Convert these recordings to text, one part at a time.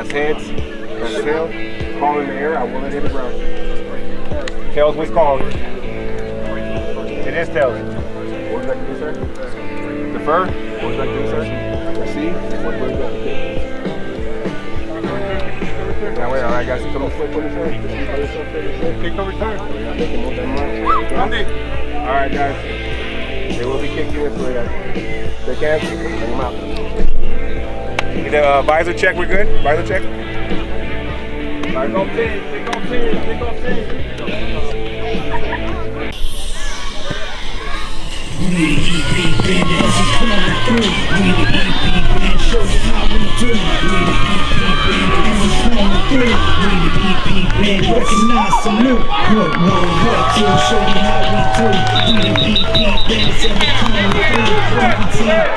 That's heads. That's tail. Call in the air. I will let hit the ground. Tails was called. It is tails. What would you like to do, sir? Defer? What would you like to do, sir? See? What would you like to do? Now wait, alright guys, come on, flip for this one. Kick the return. Alright guys, they will be kicking this way guys. They can, bring them out. The visor check, we're good? Visor check? Alright, go 10, they go 10, they go 10. We the EP Bandits is coming through. We the EP Bandits, show you how we do. We the EP Bandits is coming through. We the EP Bandits, recognize, salute. What, two, show you how we do. We the EP Bandits, and we coming through.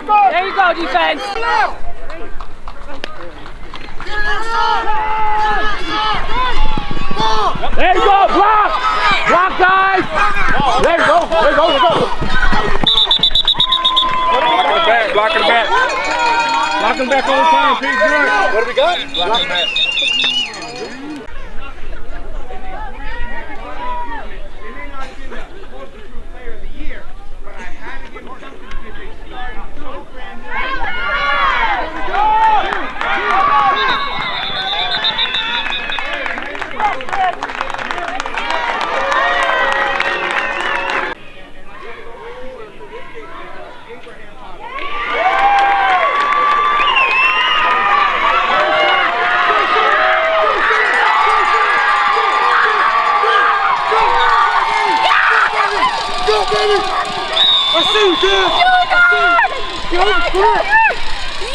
There you go, defense. There you go, block! Block, guys! There you go, there you go, there you go. Block in the back. Block in the back all the time, Pete. What do we got? Block in the back.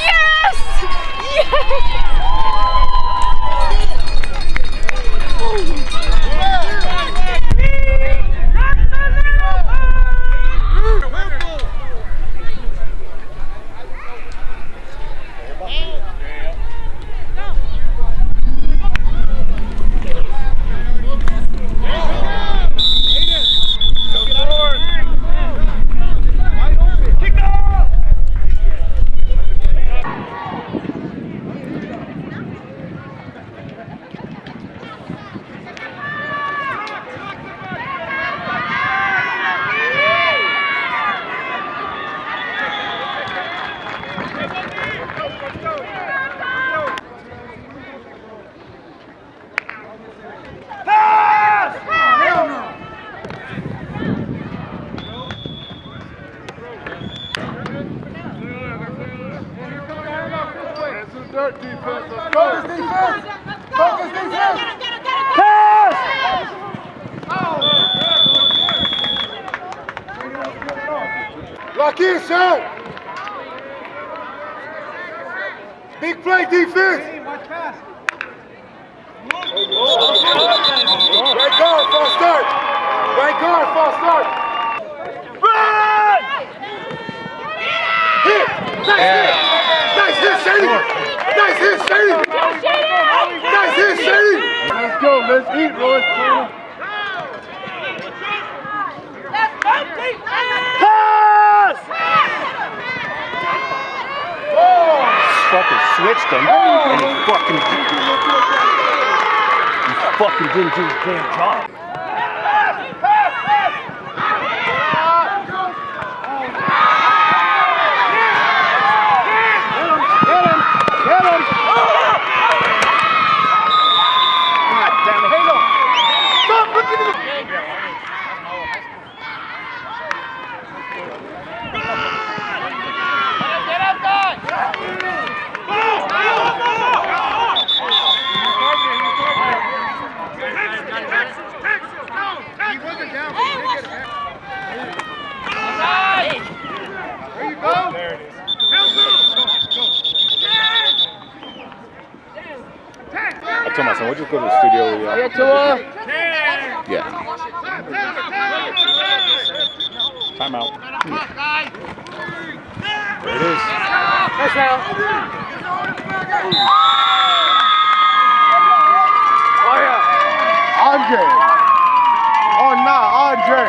Yes! Yes! Focus defense! Focus defense! Pass! Lock in, son! Big play defense! Right guard, false start! Right guard, false start! Run! Hit! Nice hit! Nice hit, Shady! Nice hit, Shady! Nice hit, Shady! Let's go, let's eat, Royce. Pass! Fucking switched him, and he fucking didn't do his damn job. I told my son, we'll just go to the studio. Yeah. Timeout. There it is. Touchdown. Oh, yeah. Andre. Oh, nah, Andre.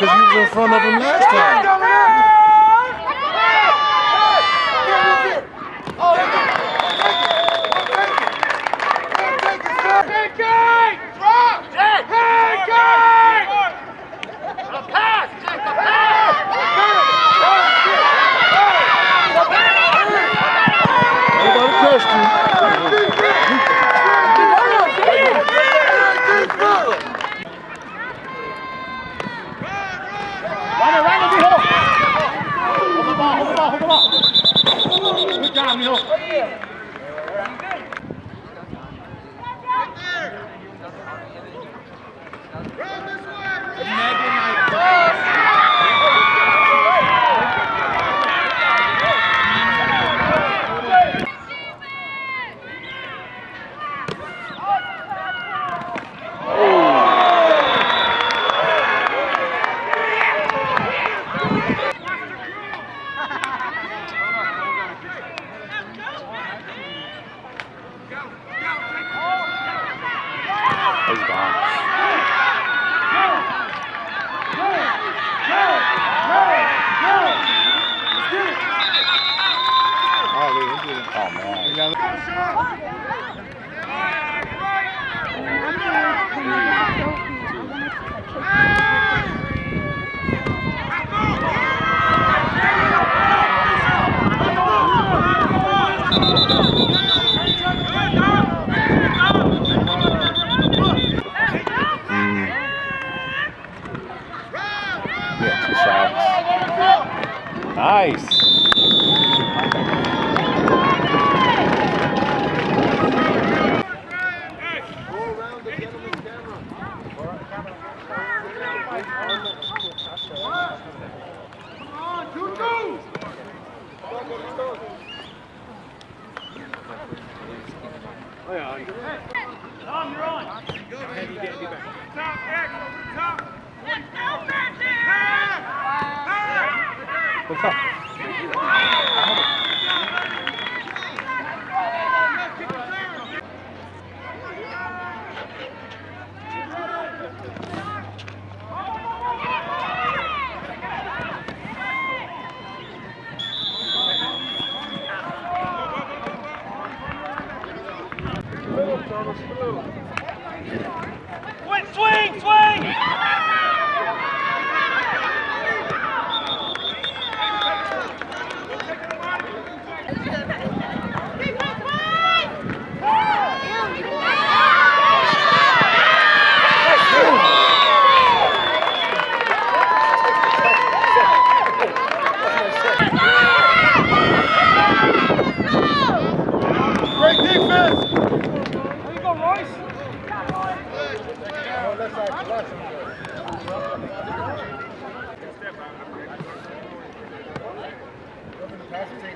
Because you was in front of him last time. Nobody touched you. Good job, Neil. He's gone. Oh, they injured him. Oh, man. Yeah, 2 shots. Nice. What's up? Swing! Swing! Great defense! There you go, Royce.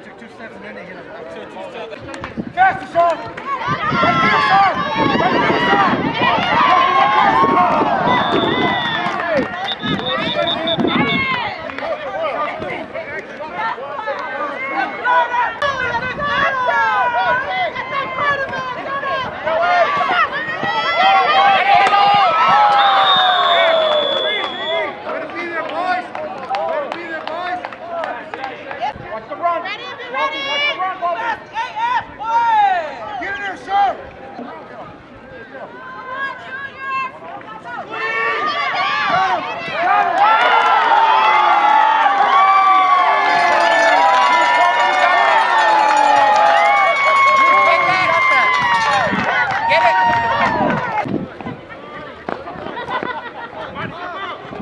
Took 2 steps and then they hit him. Faster, Sean! Right there, Sean! Right there, Watch the run! Watch the run, Bobby! Get in there, sir!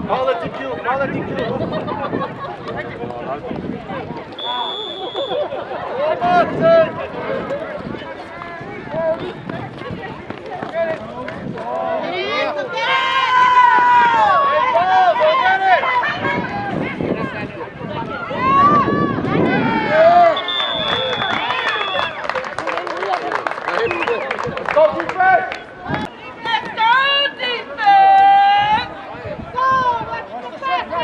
Call it DQ. Call it DQ. Go defense! Let's go, defense! Go! Let's go,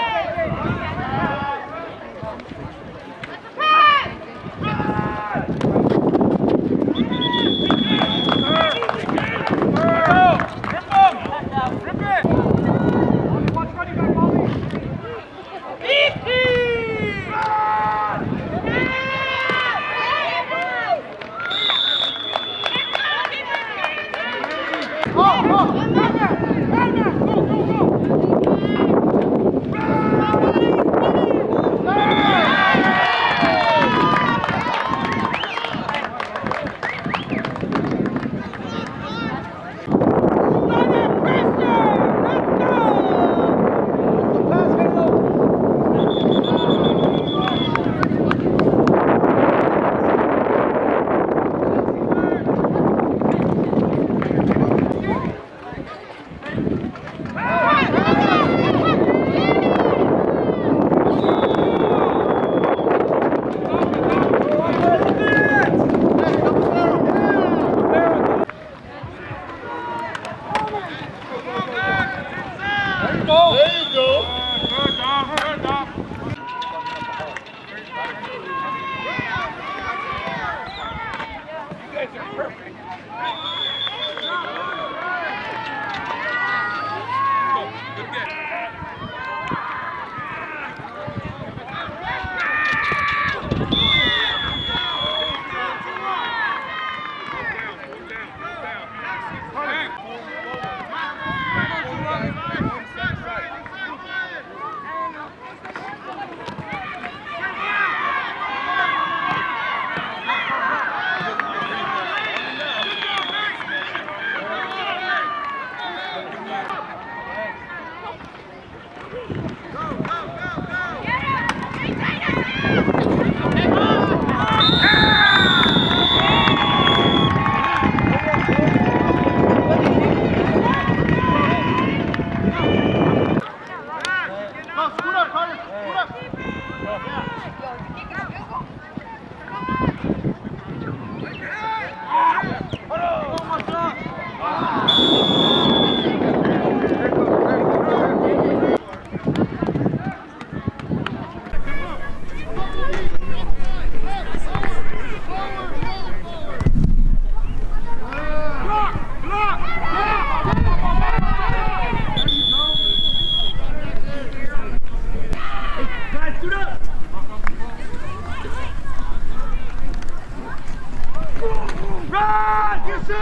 Run! Yes, sir!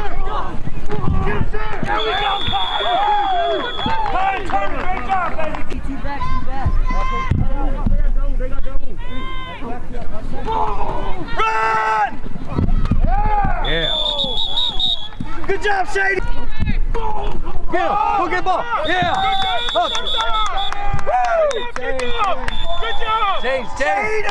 Yes, sir! There we go, Kyle! Turn, great job, baby! Two back, two back. Run! Yeah. Good job, Shady! Get him. Go get the ball. Yeah. Good job! Good job! James. Shady!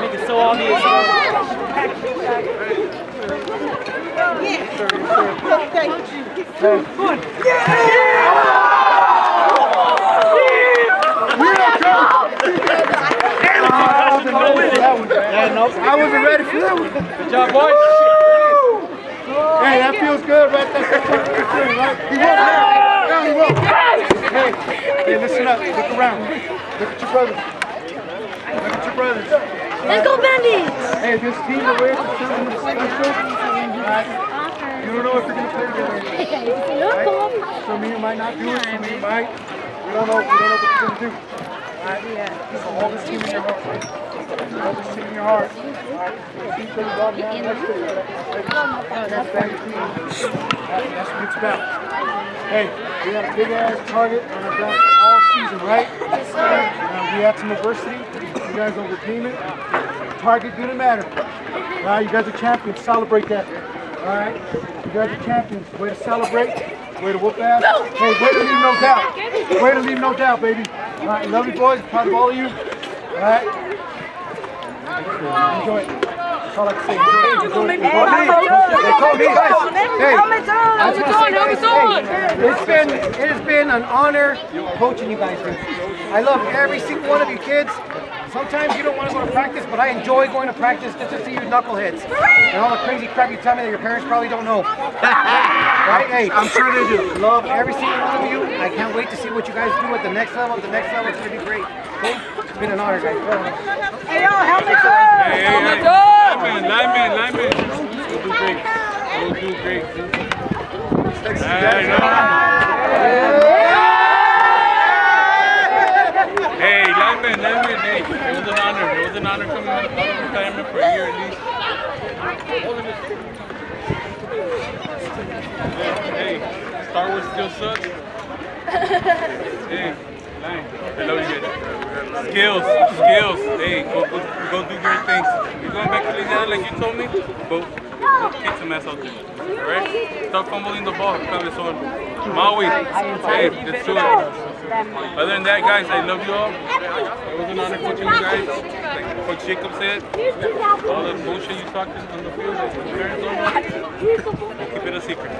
Make it so obvious. I wasn't ready for that one. Good job, boys. Hey, that feels good, right? That's right? He won't. No, he won't. Hey, listen up. Look around. Look at your brothers. Look at your brothers. Let's go, Bandits! Hey, this team that wears the something special. Right? You don't know if you're going to play together. Right? Some of you might not do it. Some of you might. We don't know what you're going to do. Right? So hold this team in your heart. Hold this team in your heart. That's what it's about. Hey, we had a big ass target on our back all season, right? Yes, sir. We had some adversity. You guys overcame it. Target didn't matter. You guys are champions. Celebrate that. All right? You guys are champions. Way to celebrate. Way to whoop ass. Hey, way to leave no doubt. Way to leave no doubt, baby. All right, love you boys. Proud of all of you. All right? Enjoy it. That's all I can say. Enjoy it. It has been an honor coaching you guys. I love every single one of you kids. Sometimes you don't want to go to practice, but I enjoy going to practice just to see you knuckleheads and all the crazy crap you tell me that your parents probably don't know. Right? Hey, I'm sure they do. Love every single one of you. I can't wait to see what you guys do at the next level. The next level is going to be great. Okay? It's been an honor, guys. Hey, yo, helmet up! Helmet up! Lineman. We'll do great. Hey, lineman, hey, it was an honor. It was an honor coming out of retirement for a year at least. Hey, Star Wars still sucks. Hey, line. I love you guys. Skills. Hey, go do great things. You're going back to Louisiana like you told me? Go kick some ass out there. Alright? Stop fumbling the ball. Cabezón. Maui. Hey, let's do it. Other than that, guys, I love you all. It was an honor coaching you guys. Like Coach Jacob said, all the bullshit you talked on the field, like parents don't know, we'll keep it a secret.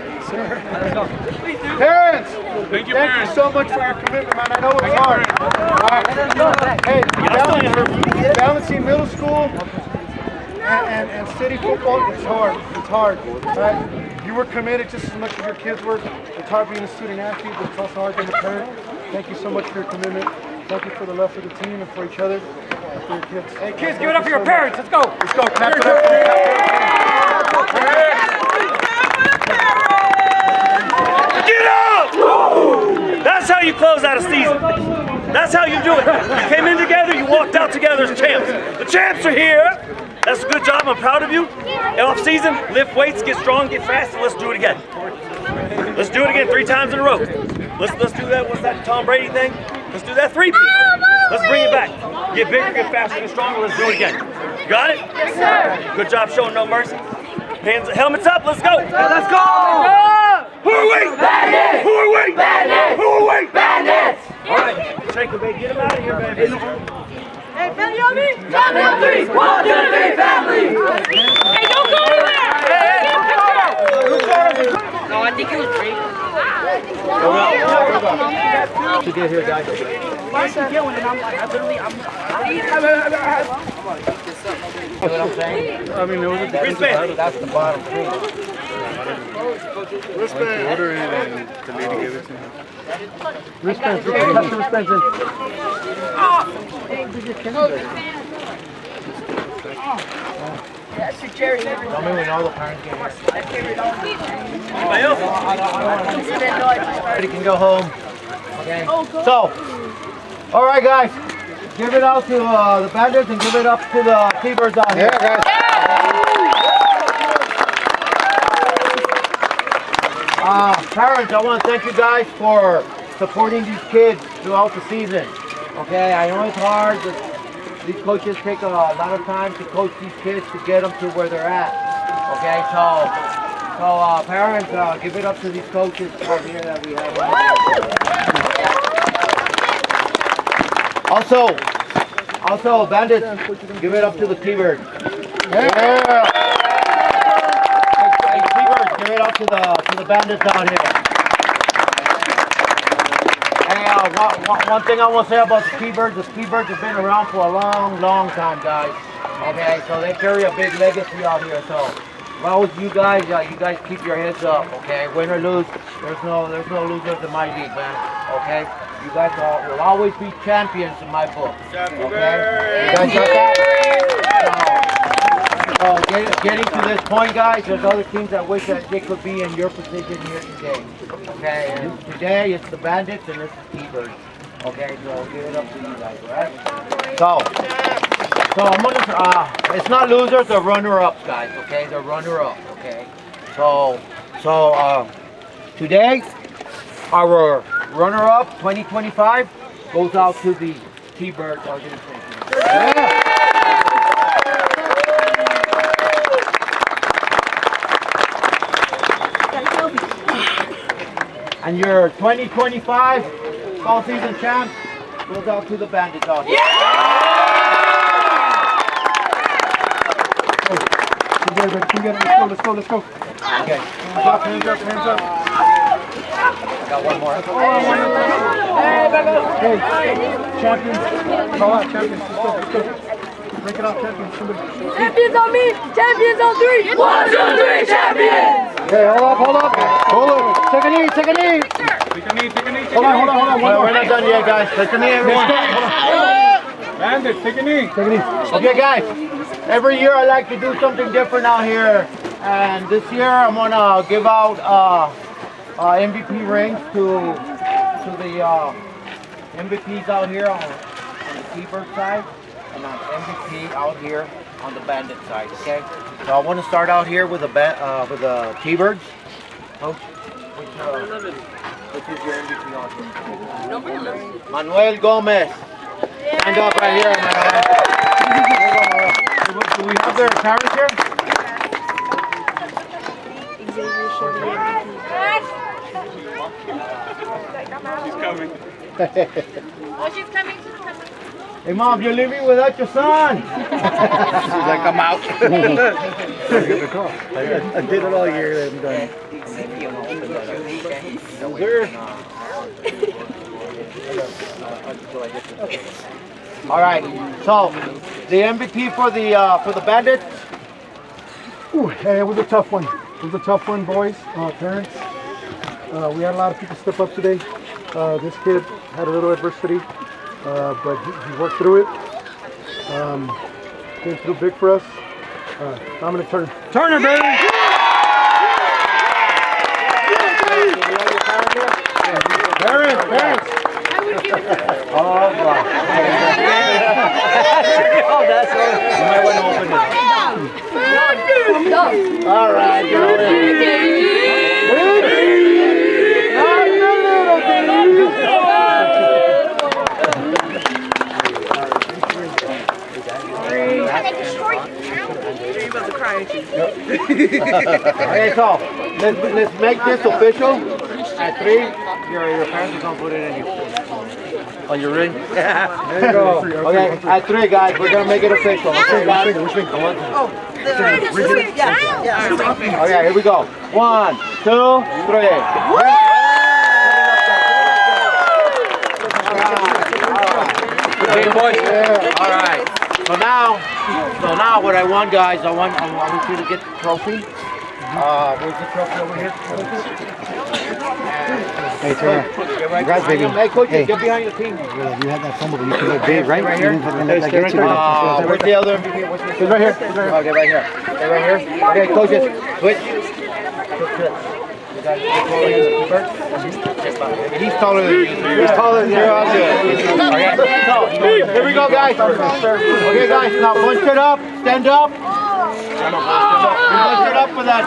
Parents! Thank you, Thank parents. you so much for your commitment, man. I know it's hard. Hey, balancing middle school and city football, it's hard. It's hard. Right? You were committed just as much as your kids were. It's hard being a student athlete, but it's also hard being a parent. Thank you so much for your commitment. Thank you for the love for the team and for each other and for your kids. Hey, kids, give it up for your parents. Let's go. Let's go. Clap it up. Get up! That's how you close out a season. That's how you do it. You came in together, you walked out together as champs. The champs are here. That's a good job. I'm proud of you. Off season, lift weights, get strong, get fast, and let's do it again. Let's do it again 3 times in a row. Let's do that. What's that Tom Brady thing? Let's do that 3-peat. Let's bring it back. Get bigger, get faster, get stronger. Let's do it again. You got it? Yes, sir. Good job showing no mercy. Hands, helmets up. Let's go. Let's go! Who are we? Bandits! Who are we? Bandits! Who are we? Bandits! All right, shake them, baby. Get them out of here, baby. Hey, family on me! Family on 3! 1, 2, 3, family! Hey, don't go anywhere! No, I think it was great. To get here, guys. Why should get one? And I'm like, I mean, it was a Wristband. That's the bottom thing. Wristband. Order it and the lady gave it to him. Wristbands. Touch the wristbands in. That's your cherry. Tell me when all the parents get here. Anybody else? Everybody can go home. Okay. So, all right, guys. Give it out to the Bandits and give it up to the T-Birds out here. Yeah, guys. Parents, I want to thank you guys for supporting these kids throughout the season. Okay, I know it's hard. These coaches take a lot of time to coach these kids to get them to where they're at. Okay, so So parents, give it up to these coaches out here that we have. Also, Bandits, give it up to the T-Birds. Yeah. Hey, T-Birds, give it up to the Bandits out here. Hey, one thing I want to say about the T-Birds have been around for a long, long time, guys. Okay, so they carry a big legacy out here. So, well, with you guys keep your heads up. Okay, win or lose, there's no losers in my league, man. Okay, you guys will always be champions in my book. Okay, you guys got that? So getting to this point, guys, there's other teams that wish that they could be in your position here today. Okay, and today it's the Bandits and it's the T-Birds. Okay, so give it up to you guys, alright? So I'm gonna, it's not losers, they're runner-ups, guys, okay? They're runner-up, okay? So today, our runner-up 2025 goes out to the T-Birds organization. Yeah. And your 2025 fall season champ goes out to the Bandits out here. Let's go. Okay. Hands up. I got one more. Hey, champions. Call out champions. Let's go. Break it off, champions. Somebody. Champions on me! Champions on 3! 1, 2, 3, champions! Hey, hold up. Take a knee. Take a knee. Hold on. We're not done yet, guys. Take a knee, everyone. Bandits, take a knee. Okay, guys. Every year I like to do something different out here. And this year I'm going to give out MVP rings to the MVPs out here on the T-Bird side. And on MVP out here on the Bandit side, okay? So I want to start out here with the T-Birds. Coach, which is your MVP out here? Manuel Gomez. Stand up right here, man. Do we have their parents here? She's coming. Oh, she's coming. Hey, Mom, you're leaving without your son. She's like, I'm out. I did it all year. I'm done. All right. So the MVP for the Bandits. Ooh, hey, it was a tough one. Boys, parents. We had a lot of people step up today. This kid had a little adversity, but he worked through it. Came through big for us. Dominic Turner. Turner, baby! Parents! Oh, wow. Oh, that's right. You might want to open it. All right, go Okay, so let's make this official. At 3, your parents are gonna put it in on your ring. There you go. Okay, at 3, guys, we're gonna make it official. Okay, guys. Okay, here we go. 1, 2, 3. All right. So now what I want, guys, I want you to get the trophy. Where's the trophy over here? Hey, Turner. Congrats, baby. Hey, coach, get behind the team. You had that fumble, but you can get big, right? Right here. Where's the other MVP? It's right here. Okay, right here. Okay, right here. Okay, coaches, switch. He's taller than you. He's taller than you. You're all good. Okay, so here we go, guys. Okay, guys, now bunch it up, stand up. Bunch it up for that.